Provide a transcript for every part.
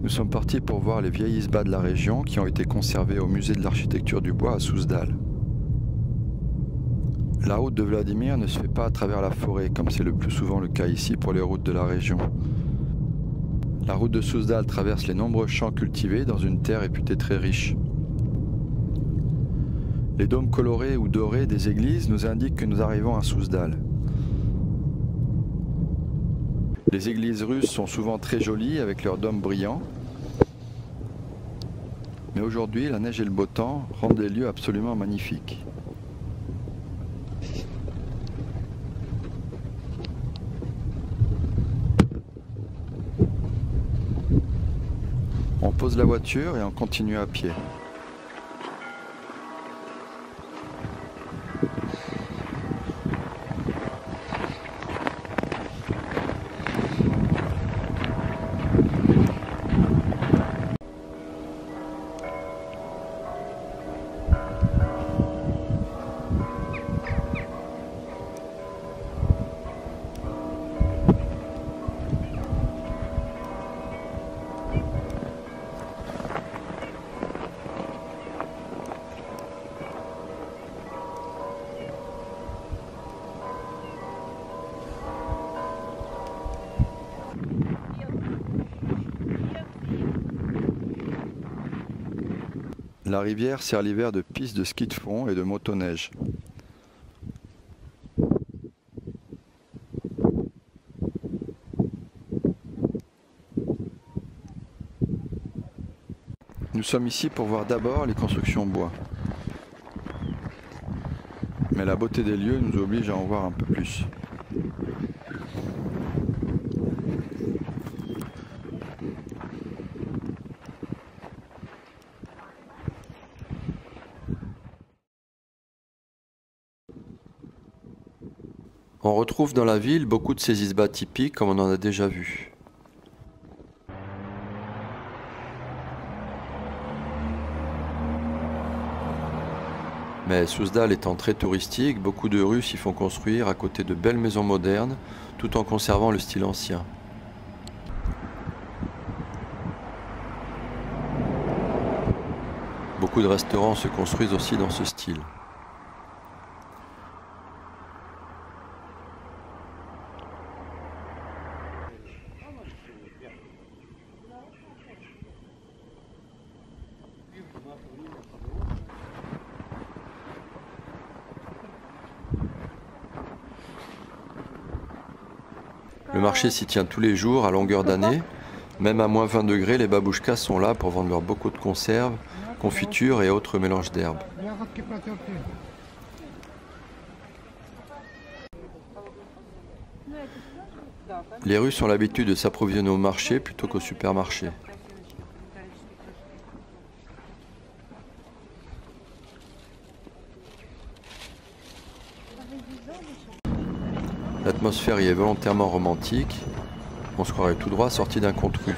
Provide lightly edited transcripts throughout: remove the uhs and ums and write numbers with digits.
Nous sommes partis pour voir les vieilles isbas de la région qui ont été conservées au musée de l'architecture du bois à Souzdal. La route de Vladimir ne se fait pas à travers la forêt comme c'est le plus souvent le cas ici pour les routes de la région. La route de Souzdal traverse les nombreux champs cultivés dans une terre réputée très riche. Les dômes colorés ou dorés des églises nous indiquent que nous arrivons à Souzdal. Les églises russes sont souvent très jolies avec leurs dômes brillants. Mais aujourd'hui, la neige et le beau temps rendent des lieux absolument magnifiques. On pose la voiture et on continue à pied. La rivière sert l'hiver de piste de ski de fond et de motoneige. Nous sommes ici pour voir d'abord les constructions en bois. Mais la beauté des lieux nous oblige à en voir un peu plus. On retrouve dans la ville beaucoup de ces isbas typiques comme on en a déjà vu. Mais Souzdal étant très touristique, beaucoup de Russes y font construire à côté de belles maisons modernes tout en conservant le style ancien. Beaucoup de restaurants se construisent aussi dans ce style. Le marché s'y tient tous les jours à longueur d'année. Même à moins 20 degrés, les babouchkas sont là pour vendre leurs bocaux de conserve, confitures et autres mélanges d'herbes. Les Russes ont l'habitude de s'approvisionner au marché plutôt qu'au supermarché. L'atmosphère y est volontairement romantique, on se croirait tout droit sorti d'un conte russe.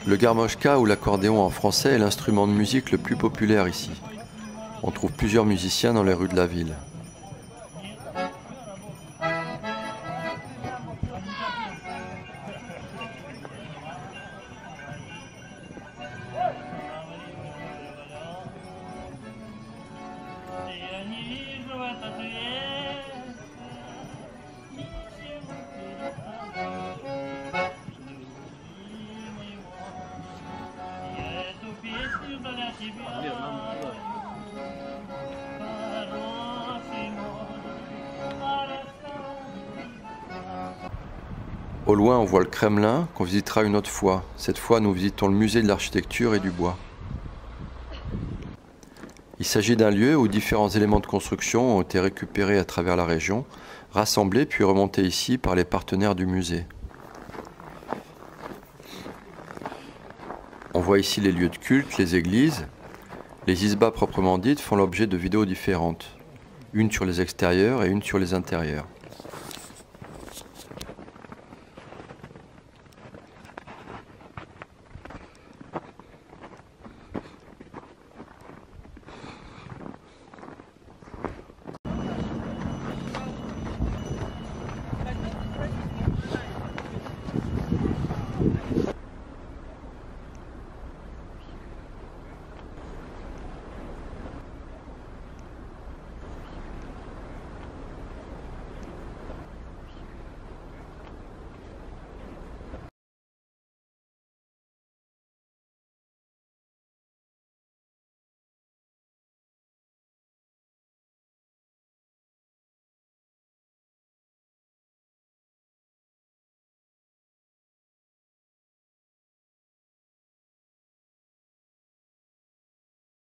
Le garmochka ou l'accordéon en français est l'instrument de musique le plus populaire ici. On trouve plusieurs musiciens dans les rues de la ville. Au loin, on voit le Kremlin, qu'on visitera une autre fois. Cette fois, nous visitons le musée de l'architecture et du bois. Il s'agit d'un lieu où différents éléments de construction ont été récupérés à travers la région, rassemblés puis remontés ici par les partenaires du musée. On voit ici les lieux de culte, les églises. Les isbas proprement dites font l'objet de vidéos différentes, une sur les extérieurs et une sur les intérieurs.